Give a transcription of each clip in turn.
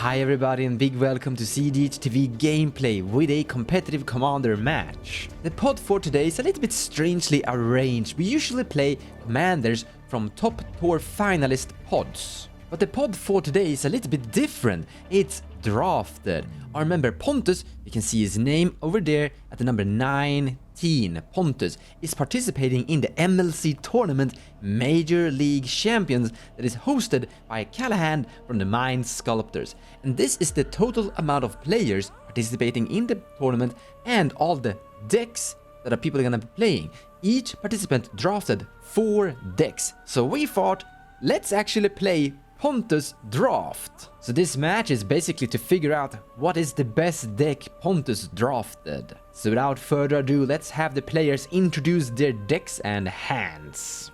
Hi everybody and big welcome to cEDH TV gameplay with a competitive commander match. The pod for today is a little bit strangely arranged. We usually play commanders from top tour finalist pods. But the pod for today is a little bit different. It's drafted. Our member Pontus, you can see his name over there at the number 19. Pontus is participating in the MLC tournament Major League Champions that is hosted by Callahan from the Mind Sculptors. And this is the total amount of players participating in the tournament and all the decks that are people are gonna be playing. Each participant drafted 4 decks. So we thought, let's actually play Pontus draft. So this match is basically to figure out what is the best deck Pontus drafted. So without further ado, let's have the players introduce their decks and hands.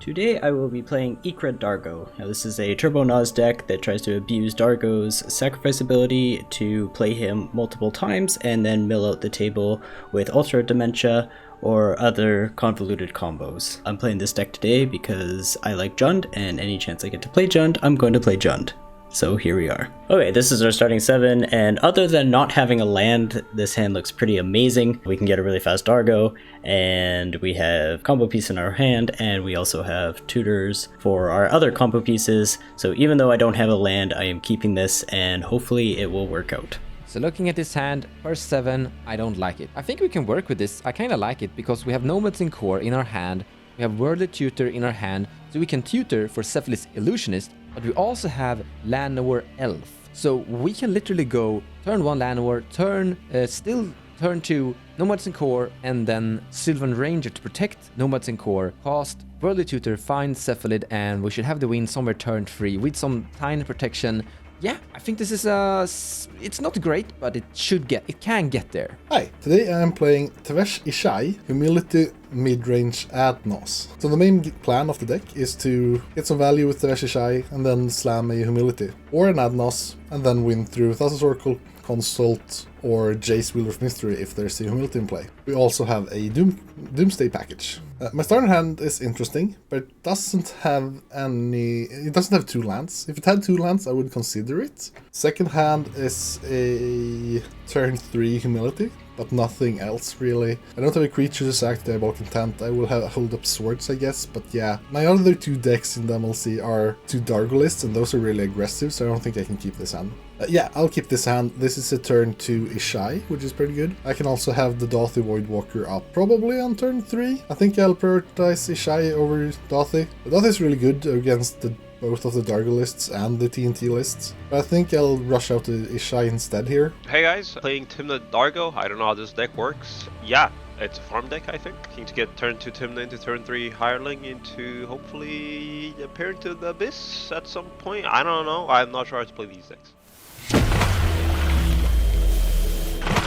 Today I will be playing Ikra Dargo. Now this is a Turbo Nas deck that tries to abuse Dargo's sacrifice ability to play him multiple times and then mill out the table with Ultra Dementia or other convoluted combos. I'm playing this deck today because I like Jund, and any chance I get to play Jund, I'm going to play Jund. So here we are. Okay, this is our starting 7, and other than not having a land, this hand looks pretty amazing. We can get a really fast Dargo, and we have combo piece in our hand, and we also have tutors for our other combo pieces. So even though I don't have a land, I am keeping this, and hopefully it will work out. So looking at this hand, first 7, I don't like it. I think we can work with this. I kind of like it because we have Nomads in Core in our hand, we have Worldly Tutor in our hand, so we can tutor for Cephalus Illusionist, but we also have Llanowar Elf. So we can literally go turn 1 Llanowar, turn 2 Nomads in Core, and then Sylvan Ranger to protect Nomads in Core, cast Worldly Tutor, find Cephalid, and we should have the win somewhere turn 3 with some tiny protection. Yeah, I think this is it's not great, but it can get there. Hi, today I am playing Tevesh Ishai, Humility mid-range Adnos. So the main plan of the deck is to get some value with Tevesh Ishai and then slam a Humility or an Adnos and then win through Thassa's Oracle, Consult, or Jace Wheel of Mystery if there's a Humility in play. We also have a Doomsday package. My starting hand is interesting, but it doesn't have 2 lands. If it had 2 lands, I would consider it. Second hand is a turn 3 Humility, but nothing else really. I don't have a creature to sack Diabolic Intent. I will hold up swords, I guess, but yeah. My other 2 decks in the MLC are 2 Dargo lists, and those are really aggressive, so I don't think I can keep this hand. Yeah, I'll keep this hand. This is a turn 2 Ishai, which is pretty good. I can also have the Dothy Voidwalker up probably on turn 3. I think I'll prioritize Ishai over Dothy. Dothy is really good against both of the Dargo lists and the TNT lists. But I think I'll rush out to Ishai instead here. Hey guys, playing Tymna Dargo. I don't know how this deck works. Yeah, it's a farm deck, I think. Looking to get turn 2 Tymna into turn 3 Hireling into hopefully appear into the Abyss at some point. I don't know. I'm not sure how to play these decks.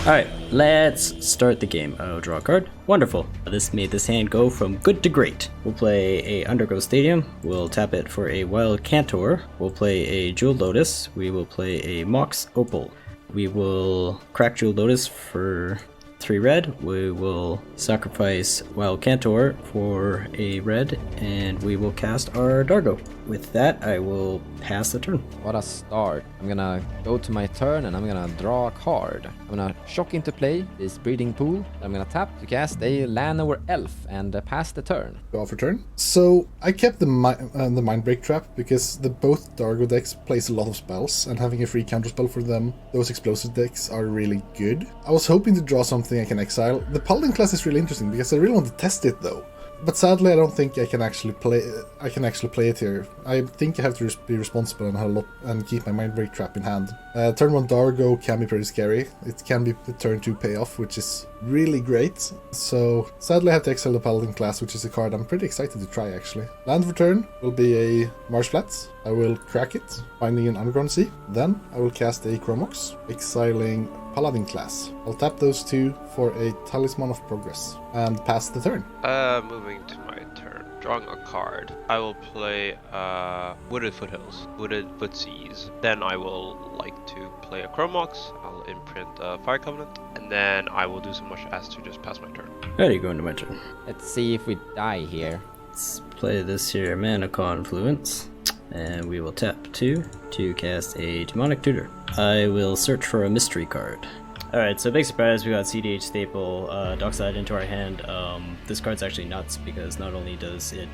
Alright, let's start the game. I'll draw a card. Wonderful. This made this hand go from good to great. We'll play a Undergrowth Stadium. We'll tap it for a Wild Cantor. We'll play a Jeweled Lotus. We will play a Mox Opal. We will crack Jeweled Lotus for 3 red. We will sacrifice Wild Cantor for a red, and we will cast our Dargo. With that, I will pass the turn. What a start. I'm gonna go to my turn and I'm gonna draw a card. I'm gonna shock into play this Breeding Pool. I'm gonna tap to cast a Llanowar Elf and pass the turn. Go for turn. So I kept the Mindbreak Trap because both Dargo decks plays a lot of spells, and having a free counterspell for them, those explosive decks are really good. I was hoping to draw something I can exile. The Paladin class is really interesting because I really want to test it though. But sadly, I don't think I can actually play it here. I think I have to be responsible and keep my Mindbreak Trap in hand. Turn 1 Dargo can be pretty scary. It can be the turn 2 payoff, which is really great. So sadly, I have to exile the Paladin class, which is a card I'm pretty excited to try actually. Land for turn will be a Marsh Flats. I will crack it, finding an Underground Sea. Then I will cast a Chromox, exiling Paladin class. I'll tap those 2 for a Talisman of Progress and pass the turn. Moving to my turn, drawing a card. I will play Wooded Foothills, Wooded Footsies. Then I will like to play a Chromox. I'll imprint Fire Covenant, and then I will do so much as to just pass my turn. There you go into my turn. Let's see if we die here. Let's play this here Mana Confluence. and we will tap 2 to cast a Demonic Tutor. I will search for a mystery card. Alright, so big surprise, we got cEDH Staple, Dockside into our hand. This card's actually nuts because not only does it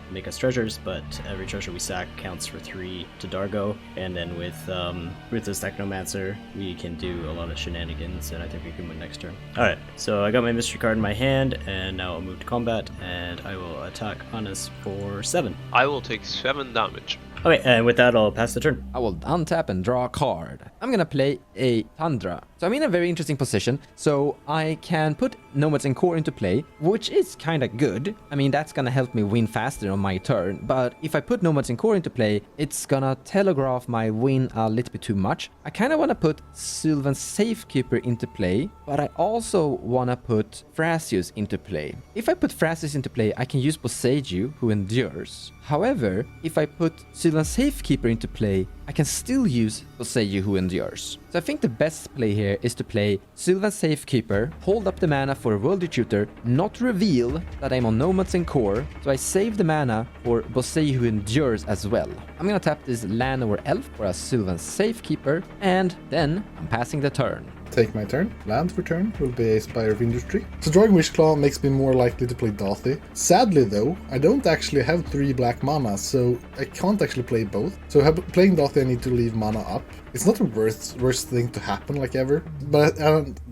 make us treasures, but every treasure we sack counts for 3 to Dargo, and then with this Technomancer, we can do a lot of shenanigans, and I think we can win next turn. Alright, so I got my mystery card in my hand, and now I'll move to combat, and I will attack Hannes for 7. I will take 7 damage. Okay, and with that, I'll pass the turn. I will untap and draw a card. I'm gonna play a Tundra. So I'm in a very interesting position. So I can put Nomads and Core into play, which is kind of good. I mean, that's gonna help me win faster on my turn. But if I put Nomads and Core into play, it's gonna telegraph my win a little bit too much. I kind of want to put Sylvan's Safekeeper into play, but I also want to put Thrasios into play. If I put Thrasios into play, I can use Boseiju, who endures. However, if I put Sylvan's Safekeeper into play, I can still use Boseiju, who endures. So I think the best play here is to play Sylvan's Safekeeper, hold up the mana for a Worldly Tutor, not reveal that I'm on Nomads and Core, so I save the mana for Boseiju, who endures as well. I'm gonna tap this land or elf for a Sylvan's Safekeeper, and then I'm passing the turn. Take my turn. Land for turn will be a Spire of Industry. So drawing Wishclaw makes me more likely to play Dathi. Sadly though, I don't actually have 3 black mana, so I can't actually play both. So playing Dathi I need to leave mana up. It's not the worst thing to happen like ever, but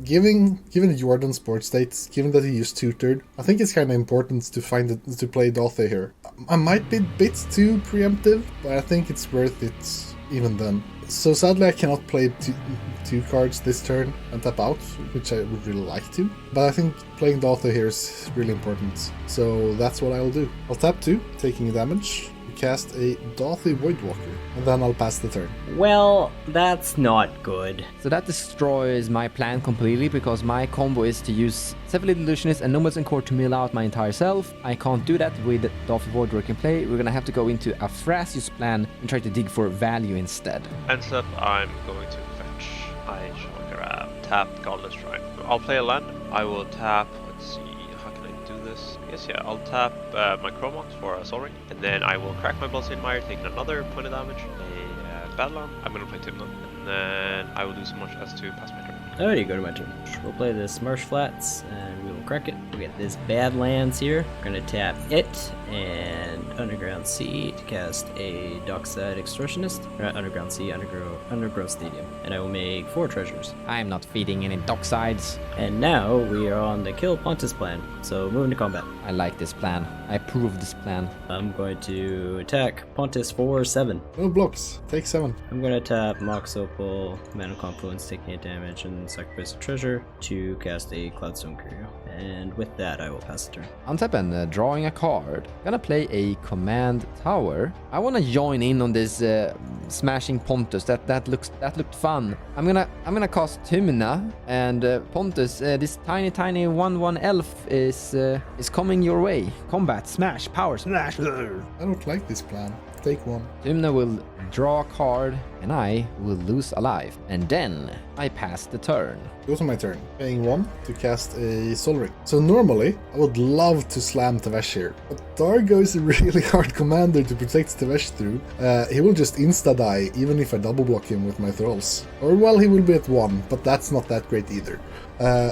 given Jordan's board states, given that he used tutored, I think it's kind of important to play Dathi here. I might be a bit too preemptive, but I think it's worth it even then. So sadly I cannot play two cards this turn and tap out, which I would really like to. But I think playing Dathi here is really important. So that's what I'll do. I'll tap 2, taking damage, cast a Dathi Voidwalker, and then I'll pass the turn. Well, that's not good. So that destroys my plan completely, because my combo is to use Severely Illusionist and Nomads and Core to mill out my entire self. I can't do that with Dathi Voidwalker in play. We're gonna have to go into a Thrasios plan and try to dig for value instead. Ends up, I'm going to fetch. I shall grab tap Godless Shrine. I'll play a land. I will tap. Let's see, how can I do this? I guess yeah, I'll tap my Chromox for a Soul Ring, and then I will crack my Bloodstained Mire, taking another point of damage. A Battleland. I'm gonna play Tymna, and then I will do so much as to pass my turn. Alrighty, go to my turn. We'll play this Marsh Flats, and we will crack it. We get this Badlands here. We're gonna tap it, and Underground Sea to cast a Dockside Extortionist. Underground Sea, Undergrowth Stadium. And I will make 4 treasures. I am not feeding any Docksides. And now we are on the Kill Pontus plan, so moving to combat. I like this plan. I approve this plan. I'm going to attack Pontus for 7. No blocks. Take 7. I'm going to tap Mox Opal, Mana Confluence, taking a damage, and sacrifice a treasure to cast a Cloudstone Curio. And with that, I will pass the turn. Untap and drawing a card. Gonna play a Command Tower. I wanna join in on this smashing Pontus. That looked fun. I'm gonna cast Tymna, and Pontus. This tiny 1/1 elf is coming your way. Combat, smash, power, smash. I don't like this plan. Take 1. Tymna will draw a card, and I will lose a life. And then I pass the turn. Goes on my turn. Paying 1 to cast a Soul Ring. So normally, I would love to slam Tevesh here, but Dargo is a really hard commander to protect Tevesh through. He will just insta-die even if I double block him with my Thralls. Or well, he will be at 1, but that's not that great either.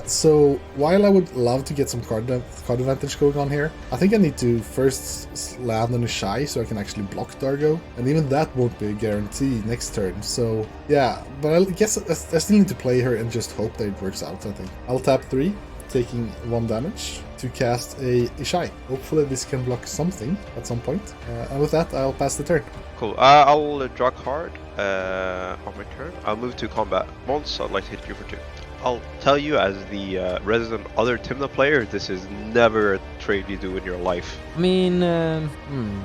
So while I would love to get some card advantage going on here, I think I need to first land on a Ishai so I can actually block Dargo, and even that won't be a guarantee next turn. So yeah, but I guess I still need to play her and just hope that it works out. I think I'll tap 3, taking 1 damage to cast a Ishai. Hopefully this can block something at some point. And with that, I'll pass the turn. Cool. I'll draw a card on my turn. I'll move to combat. Once, I'd like to hit you for 2. I'll tell you, as the resident other Tymna player, this is never a trade you do in your life. I mean,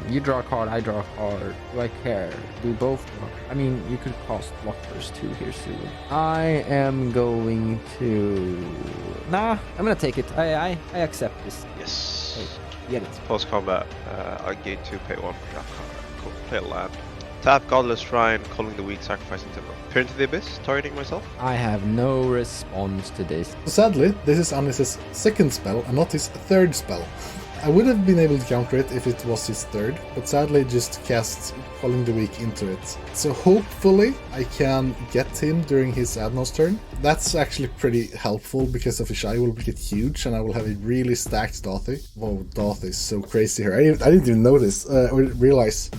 you draw a card, I draw a card. Do I care? Do both draw? I mean, you could cost blockers too here soon. I am going to... Nah, I'm gonna take it. I accept this. Yes. Hey, get it. Post combat, I gain 2, pay 1 for draft card. Cool. Play a land. Tap Godless Shrine, calling the weak, sacrificing Tymna. Peer into the Abyss, targeting myself. I have no response to this. Sadly, this is Anis's 2nd spell and not his 3rd spell. I would have been able to counter it if it was his 3rd, but sadly it just casts calling the weak into it. So hopefully I can get him during his Adnos turn. That's actually pretty helpful because of Ishai will get huge and I will have a really stacked Dothy. Whoa, Dothy is so crazy here. I didn't even notice or realize.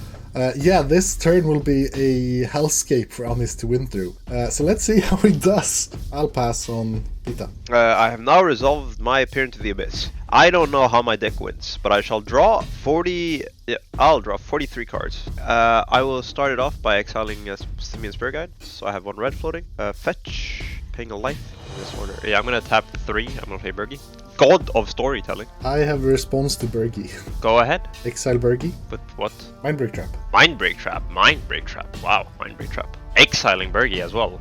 Yeah, this turn will be a hellscape for Anis to win through. So let's see how he does. I'll pass on Pita. I have now resolved my appear into the abyss. I don't know how my deck wins, but I shall draw 40... Yeah, I'll draw 43 cards. I will start it off by exiling a Simian Spirit Guide. So I have 1 red floating. Fetch, paying a life in this order. Yeah, I'm gonna tap 3. I'm gonna play Bergie. God of storytelling. I have a response to Bergie. Go ahead. Exile Bergie. With what? Mindbreak Trap. Mindbreak Trap. Mindbreak Trap. Wow, Mindbreak Trap. Exiling Bergie as well.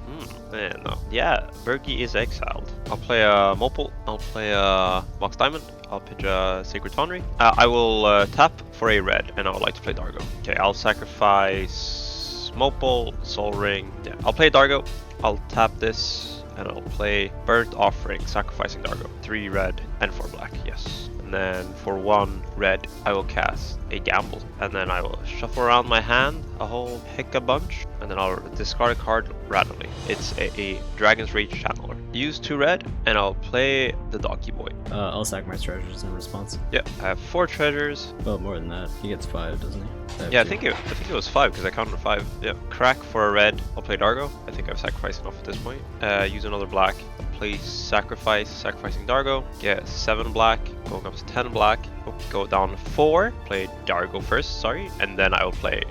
No. Yeah, Bergie is exiled. I'll play a Mopal. I'll play a Mox Diamond. I'll pitch a Sacred Foundry. I will tap for a red, and I would like to play Dargo. Okay, I'll sacrifice Mopal, Soul Ring. Yeah, I'll play Dargo. I'll tap this. And I'll play Burnt Offering, sacrificing Dargo. 3 red and 4 black, yes. And then for 1 red, I will cast a Gamble. And then I will shuffle around my hand a whole hicka bunch. And then I'll discard a card randomly. It's a Dragon's Rage Channeler. Use 2 red, and I'll play the Donkey Boy. I'll sack my treasures in response. Yeah, I have 4 treasures. Well, more than that. He gets 5, doesn't he? Yeah, I think it was 5 because I counted 5. Yeah, crack for a red. I'll play Dargo. I think I've sacrificed enough at this point. Use another black. Play sacrificing Dargo. Get 7 black. Going up to 10 black. Go down 4. Play Dargo first, sorry, and then I will play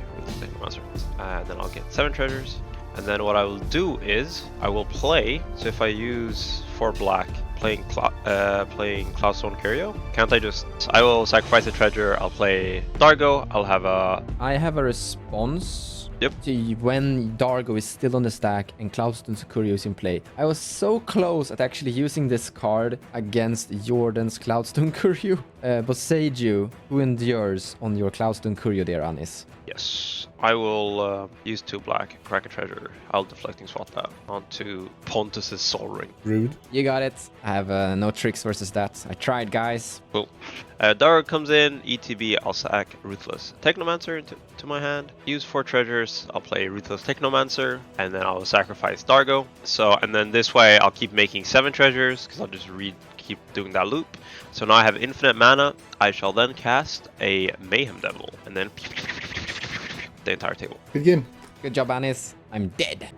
Monster. And then I'll get 7 treasures. And then what I will do is I will play. So if I use 4 black, playing Cloudstone Curio, can't I just? I will sacrifice a treasure. I'll play Dargo. I have a response. Yep. To when Dargo is still on the stack and Cloudstone Curio is in play. I was so close at actually using this card against Jordan's Cloudstone Curio. But Seiju, who endures on your Cloudstone Curio there, Anis? Yes, I will use 2 black, crack a treasure. I'll deflecting swap that onto Pontus's Soul Ring. Rude. You got it. I have no tricks versus that. I tried, guys. Cool. Dargo comes in, ETB, I'll sack Ruthless Technomancer into my hand. Use 4 treasures, I'll play Ruthless Technomancer, and then I'll sacrifice Dargo. So, and then this way I'll keep making 7 treasures, because I'll just keep doing that loop. So now I have infinite mana. I shall then cast a Mayhem Devil, and then the entire table. Good game. Good job, Anis. I'm dead.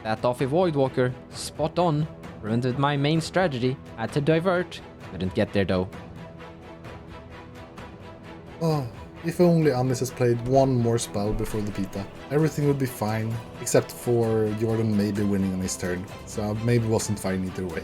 That off a Voidwalker. Spot on. Prevented my main strategy. Had to divert. Couldn't get there though. Oh, if only Anis has played 1 more spell before the Pita. Everything would be fine, except for Jordan maybe winning on his turn. So maybe wasn't fine either way.